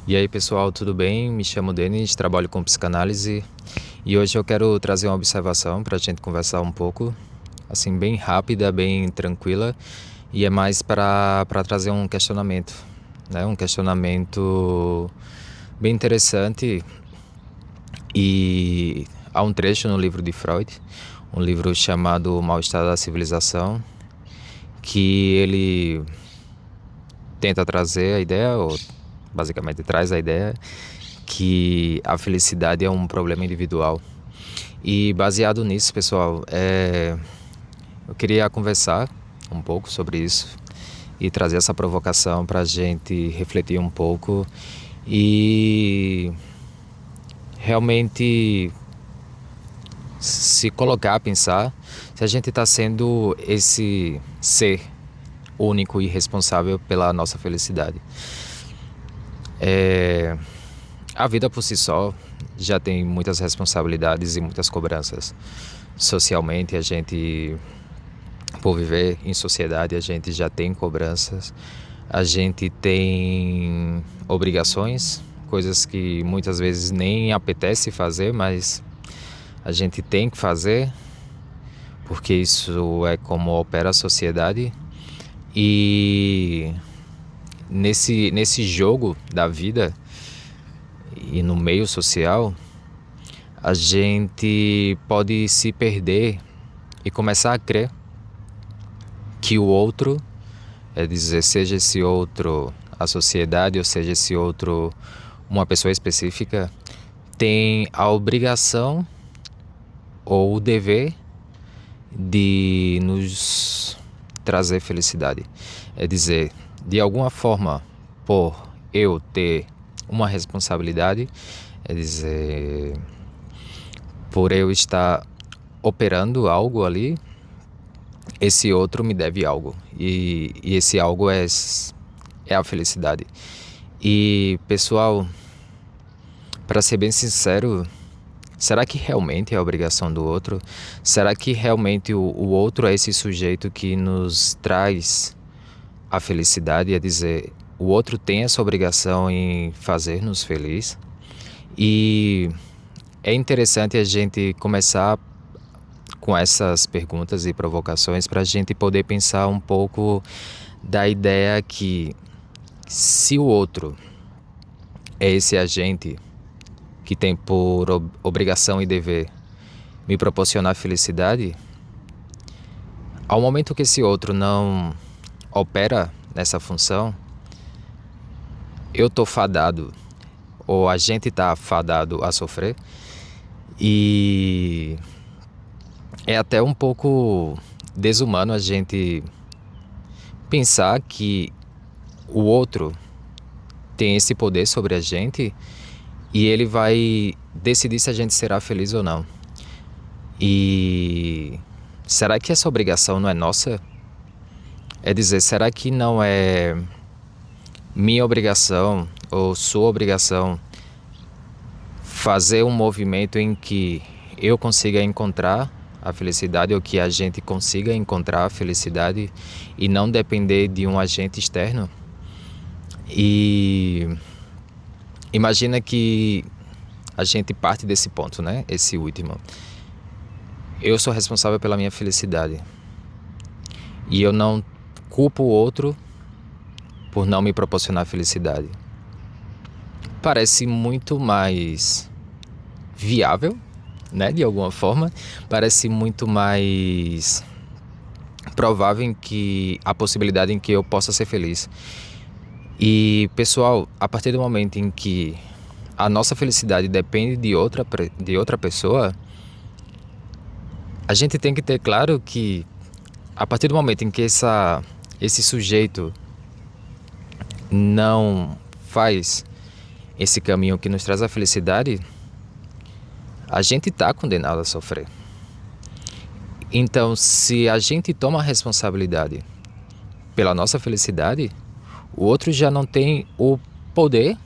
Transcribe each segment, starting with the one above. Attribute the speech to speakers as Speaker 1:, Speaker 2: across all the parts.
Speaker 1: E aí pessoal, tudo bem? Me chamo Denis, trabalho com psicanálise e hoje eu quero trazer uma observação para a gente conversar um pouco, assim, bem rápida, bem tranquila, e é mais para trazer um questionamento, né? Um questionamento bem interessante. E há um trecho no livro de Freud, um livro chamado O Mal-Estar da Civilização, que ele tenta trazer a ideia, ou basicamente traz a ideia, que a felicidade é um problema individual. E baseado nisso, pessoal, eu queria conversar um pouco sobre isso e trazer essa provocação para a gente refletir um pouco e realmente se colocar a pensar se a gente está sendo esse ser único e responsável pela nossa felicidade. A vida por si só já tem muitas responsabilidades e muitas cobranças. Socialmente, a gente, por viver em sociedade, a gente já tem cobranças, a gente tem obrigações, coisas que muitas vezes nem apetece fazer, mas a gente tem que fazer, porque isso é como opera a sociedade. E nesse jogo da vida e no meio social, a gente pode se perder e começar a crer que o outro, é dizer, seja esse outro a sociedade ou seja esse outro uma pessoa específica, tem a obrigação ou o dever de nos trazer felicidade. É dizer, de alguma forma, por eu ter uma responsabilidade, é dizer, por eu estar operando algo ali, esse outro me deve algo. E esse algo é a felicidade. E, pessoal, para ser bem sincero, será que realmente é a obrigação do outro? Será que realmente o outro é esse sujeito que nos traz a felicidade? É dizer, o outro tem essa obrigação em fazer-nos feliz? E é interessante a gente começar com essas perguntas e provocações para a gente poder pensar um pouco da ideia que se o outro é esse agente que tem por obrigação e dever me proporcionar felicidade, ao momento que esse outro não opera nessa função, eu tô fadado, ou a gente tá fadado a sofrer, e é até um pouco desumano a gente pensar que o outro tem esse poder sobre a gente e ele vai decidir se a gente será feliz ou não. E será que essa obrigação não é nossa? É dizer, será que não é minha obrigação ou sua obrigação fazer um movimento em que eu consiga encontrar a felicidade ou que a gente consiga encontrar a felicidade e não depender de um agente externo? E imagina que a gente parte desse ponto, né? Esse último. Eu sou responsável pela minha felicidade e eu não culpo o outro por não me proporcionar felicidade. Parece muito mais viável, né? De alguma forma, parece muito mais provável em que a possibilidade em que eu possa ser feliz. E pessoal, a partir do momento em que a nossa felicidade depende de outra pessoa, a gente tem que ter claro que a partir do momento em que esse sujeito não faz esse caminho que nos traz a felicidade, a gente está condenado a sofrer. Então, se a gente toma a responsabilidade pela nossa felicidade, o outro já não tem o poder,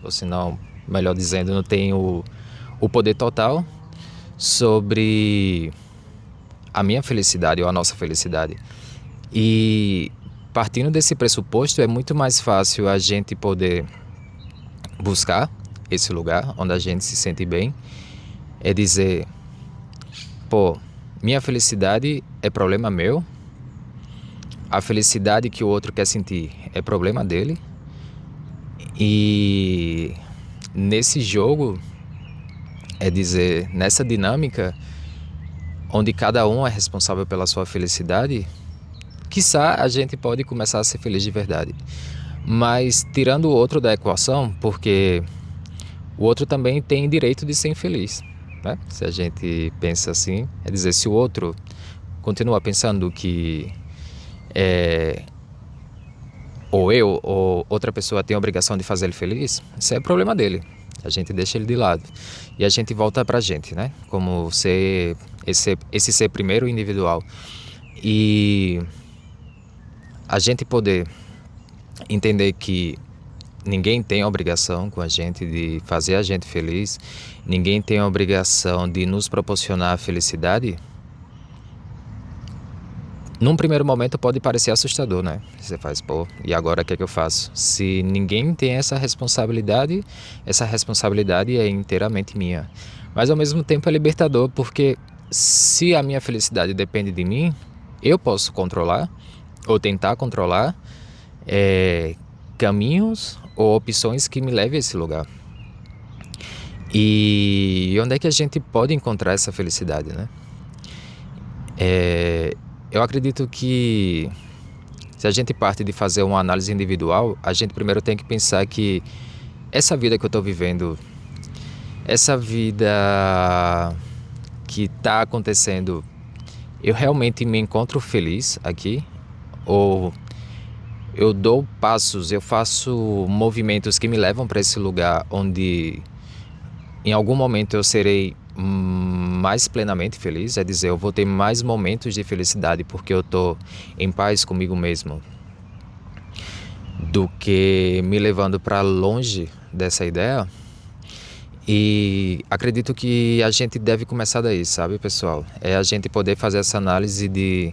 Speaker 1: ou se não, melhor dizendo, não tem o poder total sobre a minha felicidade ou a nossa felicidade. E partindo desse pressuposto, é muito mais fácil a gente poder buscar esse lugar onde a gente se sente bem, é dizer, pô, minha felicidade é problema meu, a felicidade que o outro quer sentir é problema dele, e nesse jogo, é dizer, nessa dinâmica, onde cada um é responsável pela sua felicidade, quiçá a gente pode começar a ser feliz de verdade. Mas tirando o outro da equação, porque o outro também tem direito de ser infeliz, né? Se a gente pensa assim, é dizer, se o outro continua pensando que ou eu ou outra pessoa tem a obrigação de fazer ele feliz, isso é problema dele. A gente deixa ele de lado. E a gente volta pra gente, né? Como ser esse ser primeiro individual. E a gente poder entender que ninguém tem a obrigação com a gente de fazer a gente feliz, ninguém tem a obrigação de nos proporcionar a felicidade. Num primeiro momento pode parecer assustador, né? Você faz, pô, e agora o que é que eu faço? Se ninguém tem essa responsabilidade é inteiramente minha. Mas ao mesmo tempo é libertador, porque se a minha felicidade depende de mim, eu posso controlar, ou tentar controlar, caminhos ou opções que me levem a esse lugar. E onde é que a gente pode encontrar essa felicidade, né? Eu acredito que se a gente parte de fazer uma análise individual, a gente primeiro tem que pensar que essa vida que eu estou vivendo, essa vida que está acontecendo, eu realmente me encontro feliz aqui? Ou eu dou passos, eu faço movimentos que me levam para esse lugar onde em algum momento eu serei mais plenamente feliz, é dizer, eu vou ter mais momentos de felicidade porque eu estou em paz comigo mesmo, do que me levando para longe dessa ideia. E acredito que a gente deve começar daí, sabe, pessoal? É a gente poder fazer essa análise de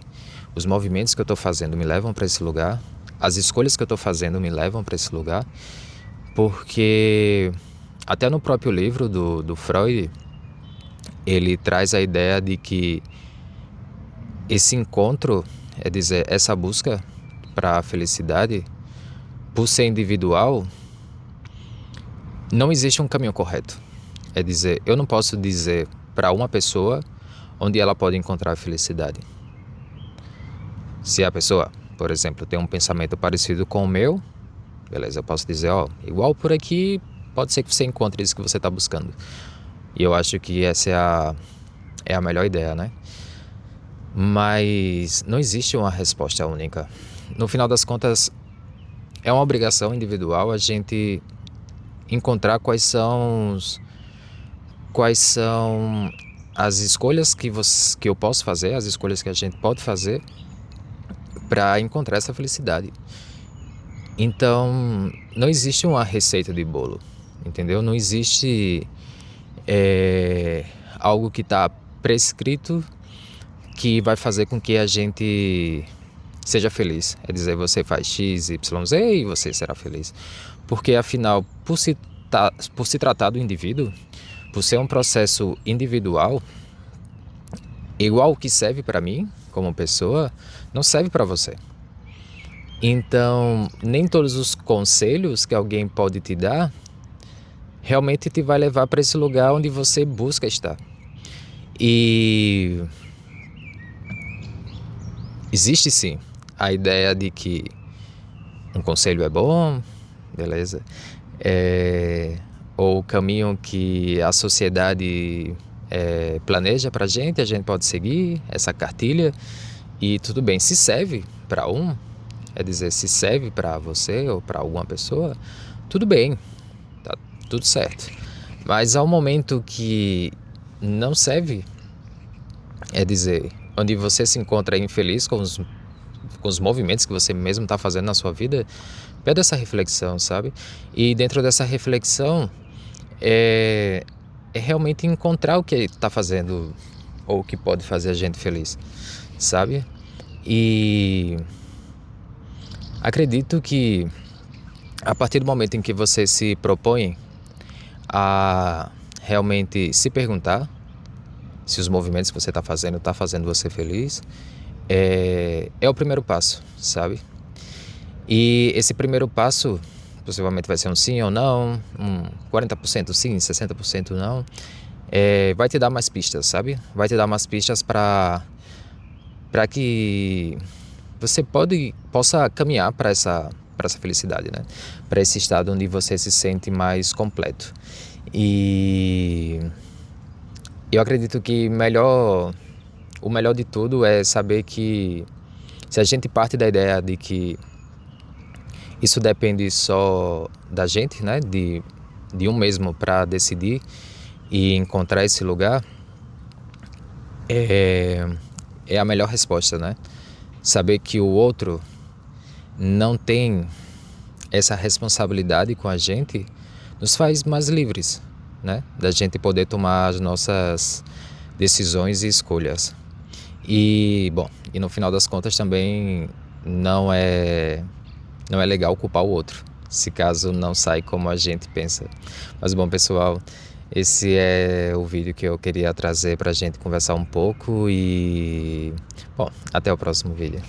Speaker 1: os movimentos que eu estou fazendo me levam para esse lugar, as escolhas que eu estou fazendo me levam para esse lugar, porque até no próprio livro do Freud, ele traz a ideia de que esse encontro, é dizer, essa busca para a felicidade, por ser individual, não existe um caminho correto. É dizer, eu não posso dizer para uma pessoa onde ela pode encontrar a felicidade. Se a pessoa, por exemplo, tem um pensamento parecido com o meu, beleza, eu posso dizer, ó, igual por aqui, pode ser que você encontre isso que você está buscando. E eu acho que essa é a melhor ideia, né? Mas não existe uma resposta única. No final das contas, é uma obrigação individual a gente encontrar quais são as escolhas que eu posso fazer, as escolhas que a gente pode fazer para encontrar essa felicidade. Então, não existe uma receita de bolo, entendeu? Não existe algo que está prescrito que vai fazer com que a gente seja feliz. É dizer, você faz X, Y, Z e você será feliz. Porque afinal, por se tratar do indivíduo, por ser um processo individual, igual o que serve para mim, como pessoa, não serve para você. Então, nem todos os conselhos que alguém pode te dar realmente te vai levar para esse lugar onde você busca estar. E existe sim a ideia de que um conselho é bom, beleza, ou o caminho que a sociedade planeja pra gente, a gente pode seguir essa cartilha e tudo bem. Se serve para é dizer, se serve para você ou para alguma pessoa, tudo bem, tá tudo certo. Mas ao momento que não serve, é dizer, onde você se encontra infeliz com os movimentos que você mesmo está fazendo na sua vida, pede essa reflexão, sabe? E dentro dessa reflexão, é realmente encontrar o que está fazendo ou o que pode fazer a gente feliz, sabe? E acredito que A partir do momento em que você se propõe a realmente se perguntar se os movimentos que você está fazendo você feliz, é o primeiro passo, sabe? E esse primeiro passo possivelmente vai ser um sim ou não, um 40% sim, 60% não. Vai te dar mais pistas, sabe? Vai te dar mais pistas para que você possa caminhar para essa felicidade, né? Para esse estado onde você se sente mais completo. E eu acredito que o melhor de tudo é saber que se a gente parte da ideia de que isso depende só da gente, né? De um mesmo para decidir e encontrar esse lugar, é a melhor resposta, né? Saber que o outro não tem essa responsabilidade com a gente nos faz mais livres, né? Da gente poder tomar as nossas decisões e escolhas. E, bom, e no final das contas também não é legal culpar o outro, se caso não sai como a gente pensa. Mas bom, pessoal, esse é o vídeo que eu queria trazer pra gente conversar um pouco e, bom, até o próximo vídeo.